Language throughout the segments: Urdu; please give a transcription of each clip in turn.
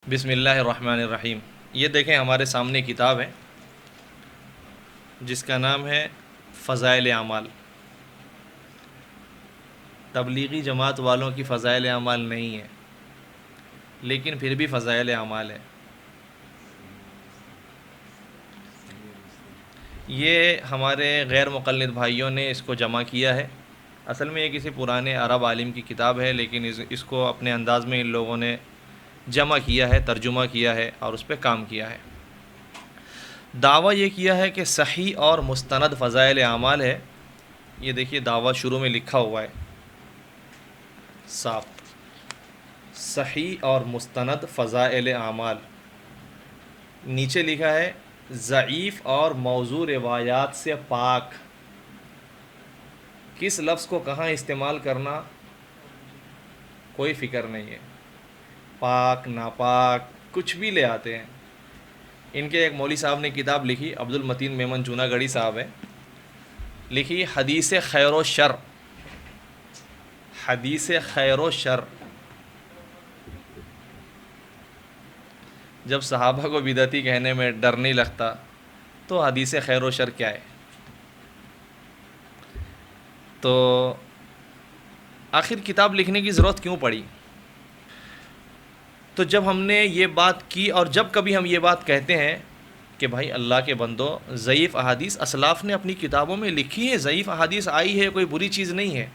بسم اللہ الرحمن الرحیم۔ یہ دیکھیں ہمارے سامنے کتاب ہے جس کا نام ہے فضائل اعمال۔ تبلیغی جماعت والوں کی فضائل اعمال نہیں ہے، لیکن پھر بھی فضائل اعمال ہے۔ یہ ہمارے غیر مقلد بھائیوں نے اس کو جمع کیا ہے۔ اصل میں یہ کسی پرانے عرب عالم کی کتاب ہے، لیکن اس کو اپنے انداز میں ان لوگوں نے جمع کیا ہے، ترجمہ کیا ہے اور اس پہ کام کیا ہے۔ دعویٰ یہ کیا ہے کہ صحیح اور مستند فضائل اعمال ہے۔ یہ دیکھیے دعویٰ شروع میں لکھا ہوا ہے صاف، صحیح اور مستند فضائل اعمال۔ نیچے لکھا ہے ضعیف اور موضوع روایات سے پاک۔ کس لفظ کو کہاں استعمال کرنا کوئی فکر نہیں ہے، پاک ناپاک کچھ بھی لے آتے ہیں۔ ان کے ایک مولوی صاحب نے کتاب لکھی، عبد المتین میمن جوناگڑھی صاحب ہے، لکھی حدیث خیر و شر۔ حدیث خیر و شر، جب صحابہ کو بدعتی کہنے میں ڈر نہیں لگتا تو حدیث خیر و شر کیا ہے؟ تو آخر کتاب لکھنے کی ضرورت کیوں پڑی؟ تو جب ہم نے یہ بات کی، اور جب کبھی ہم یہ بات کہتے ہیں کہ بھائی اللہ کے بندو، ضعیف احادیث اسلاف نے اپنی کتابوں میں لکھی ہے، ضعیف احادیث آئی ہے، کوئی بری چیز نہیں ہے،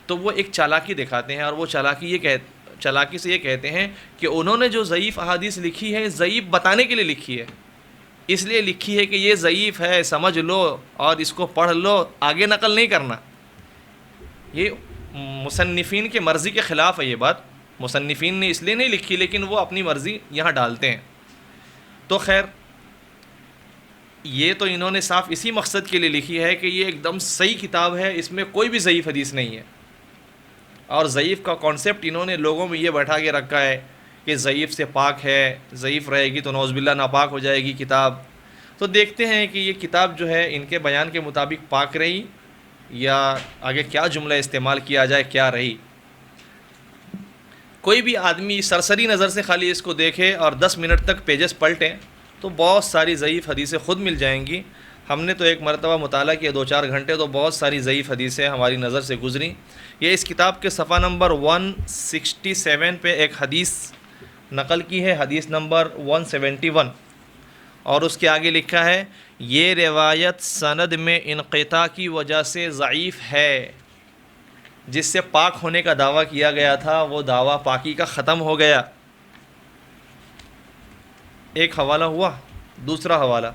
تو وہ ایک چالاکی دکھاتے ہیں، اور وہ چالاکی سے یہ کہتے ہیں کہ انہوں نے جو ضعیف احادیث لکھی ہے ضعیف بتانے کے لیے لکھی ہے، اس لیے لکھی ہے کہ یہ ضعیف ہے، سمجھ لو اور اس کو پڑھ لو، آگے نقل نہیں کرنا۔ یہ مصنفین کے مرضی کے خلاف ہے یہ بات۔ مصنفین نے اس لیے نہیں لکھی، لیکن وہ اپنی مرضی یہاں ڈالتے ہیں۔ تو خیر، یہ تو انہوں نے صاف اسی مقصد کے لیے لکھی ہے کہ یہ ایک دم صحیح کتاب ہے، اس میں کوئی بھی ضعیف حدیث نہیں ہے، اور ضعیف کا کانسیپٹ انہوں نے لوگوں میں یہ بیٹھا کے رکھا ہے کہ ضعیف سے پاک ہے، ضعیف رہے گی تو نعوذ باللہ ناپاک ہو جائے گی کتاب۔ تو دیکھتے ہیں کہ یہ کتاب جو ہے ان کے بیان کے مطابق پاک رہی یا آگے کیا جملہ استعمال کیا جائے کیا رہی۔ کوئی بھی آدمی سرسری نظر سے خالی اس کو دیکھے اور 10 منٹ تک پیجز پلٹیں تو بہت ساری ضعیف حدیثیں خود مل جائیں گی۔ ہم نے تو ایک مرتبہ مطالعہ کیا 2-4 گھنٹے، تو بہت ساری ضعیف حدیثیں ہماری نظر سے گزریں۔ یہ اس کتاب کے صفحہ نمبر 167 پہ ایک حدیث نقل کی ہے، حدیث نمبر 171، اور اس کے آگے لکھا ہے یہ روایت سند میں انقطاع کی وجہ سے ضعیف ہے۔ جس سے پاک ہونے کا دعویٰ کیا گیا تھا وہ دعویٰ پاکی کا ختم ہو گیا۔ ایک حوالہ ہوا۔ دوسرا حوالہ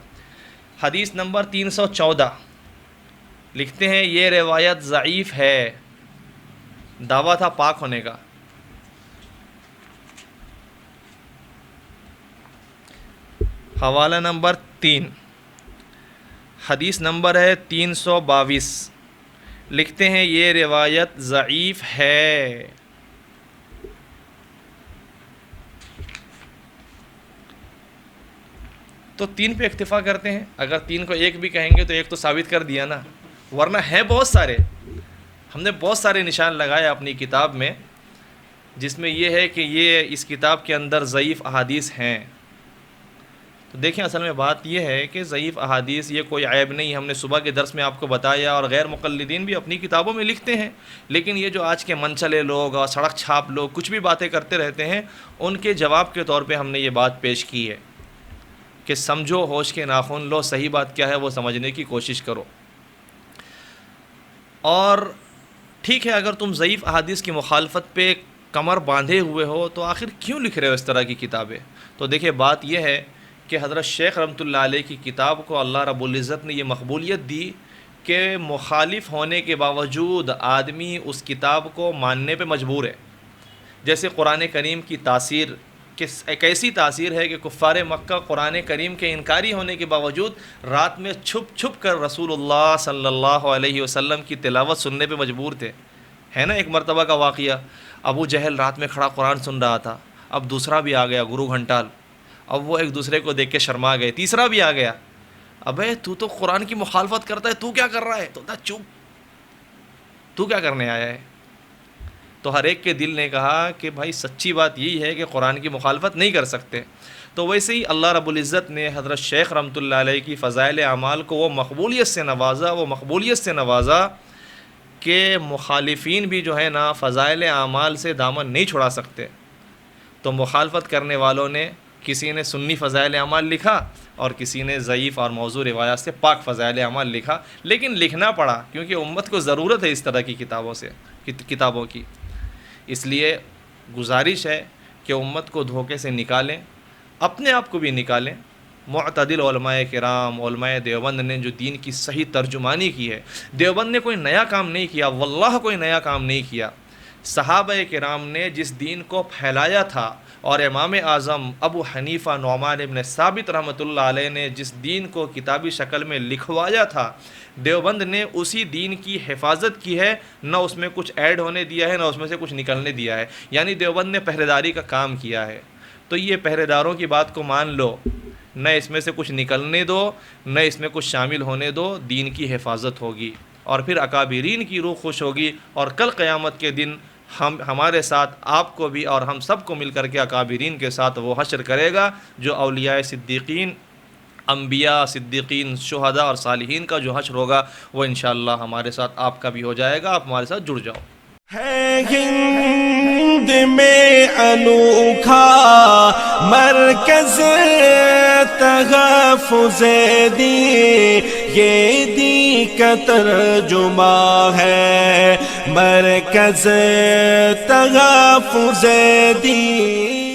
حدیث نمبر 314، لکھتے ہیں یہ روایت ضعیف ہے، دعویٰ تھا پاک ہونے کا۔ حوالہ نمبر 3، حدیث نمبر ہے 322، لکھتے ہیں یہ روایت ضعیف ہے۔ تو 3 پہ اکتفا کرتے ہیں۔ اگر 3 کو ایک بھی کہیں گے تو ایک تو ثابت کر دیا نا، ورنہ ہے بہت سارے۔ ہم نے بہت سارے نشان لگائے اپنی کتاب میں جس میں یہ ہے کہ یہ اس کتاب کے اندر ضعیف احادیث ہیں۔ تو دیکھیں اصل میں بات یہ ہے کہ ضعیف احادیث یہ کوئی عیب نہیں۔ ہم نے صبح کے درس میں آپ کو بتایا، اور غیر مقلدین بھی اپنی کتابوں میں لکھتے ہیں، لیکن یہ جو آج کے منچلے لوگ اور سڑک چھاپ لوگ کچھ بھی باتیں کرتے رہتے ہیں، ان کے جواب کے طور پہ ہم نے یہ بات پیش کی ہے کہ سمجھو، ہوش کے ناخن لو، صحیح بات کیا ہے وہ سمجھنے کی کوشش کرو۔ اور ٹھیک ہے، اگر تم ضعیف احادیث کی مخالفت پہ کمر باندھے ہوئے ہو تو آخر کیوں لکھ رہے ہو اس طرح کی کتابیں؟ تو دیکھیں بات یہ ہے کہ حضرت شیخ رحمۃ اللہ علیہ کی کتاب کو اللہ رب العزت نے یہ مقبولیت دی کہ مخالف ہونے کے باوجود آدمی اس کتاب کو ماننے پہ مجبور ہے۔ جیسے قرآن کریم کی تاثیر، کہ ایک ایسی تاثیر ہے کہ کفار مکہ قرآن کریم کے انکاری ہونے کے باوجود رات میں چھپ چھپ کر رسول اللہ صلی اللہ علیہ وسلم کی تلاوت سننے پہ مجبور تھے۔ ہے نا ایک مرتبہ کا واقعہ، ابو جہل رات میں کھڑا قرآن سن رہا تھا، اب دوسرا بھی آ گیا گرو گھنٹال، اب وہ ایک دوسرے کو دیکھ کے شرما گئے، تیسرا بھی آ گیا، ابے تو قرآن کی مخالفت کرتا ہے، تو کیا کر رہا ہے؟ تو چپ، تو کیا کرنے آیا ہے؟ تو ہر ایک کے دل نے کہا کہ بھائی سچی بات یہی ہے کہ قرآن کی مخالفت نہیں کر سکتے۔ تو ویسے ہی اللہ رب العزت نے حضرت شیخ رحمۃ اللہ علیہ کی فضائل اعمال کو وہ مقبولیت سے نوازا کہ مخالفین بھی جو ہے نا فضائل اعمال سے دامن نہیں چھڑا سکتے۔ تو مخالفت کرنے والوں نے، کسی نے سنی فضائل اعمال لکھا اور کسی نے ضعیف اور موضوع روایات سے پاک فضائل اعمال لکھا، لیکن لکھنا پڑا کیونکہ امت کو ضرورت ہے اس طرح کی کتابوں کی۔ اس لیے گزارش ہے کہ امت کو دھوکے سے نکالیں، اپنے آپ کو بھی نکالیں۔ معتدل علماء کرام، علماء دیوبند نے جو دین کی صحیح ترجمانی کی ہے، دیوبند نے کوئی نیا کام نہیں کیا، واللہ کوئی نیا کام نہیں کیا۔ صحابہ کرام نے جس دین کو پھیلایا تھا اور امام اعظم ابو حنیفہ نعمان ابن ثابت رحمۃ اللہ علیہ نے جس دین کو کتابی شکل میں لکھوایا تھا، دیوبند نے اسی دین کی حفاظت کی ہے، نہ اس میں کچھ ایڈ ہونے دیا ہے، نہ اس میں سے کچھ نکلنے دیا ہے۔ یعنی دیوبند نے پہرے داری کا کام کیا ہے۔ تو یہ پہرے داروں کی بات کو مان لو، نہ اس میں سے کچھ نکلنے دو، نہ اس میں کچھ شامل ہونے دو، دین کی حفاظت ہوگی اور پھر اکابرین کی روح خوش ہوگی، اور کل قیامت کے دن ہمارے ساتھ آپ کو بھی اور ہم سب کو مل کر کے اکابرین کے ساتھ وہ حشر کرے گا جو اولیاء صدیقین، انبیاء، صدیقین، شہداء اور صالحین کا جو حشر ہوگا وہ انشاءاللہ ہمارے ساتھ آپ کا بھی ہو جائے گا۔ آپ ہمارے ساتھ جڑ جاؤ۔ ہے ہند میں انوکھا مرکز تحفظ دین، یہ دین کا ترجمہ ہے مرکز تحفظ دین۔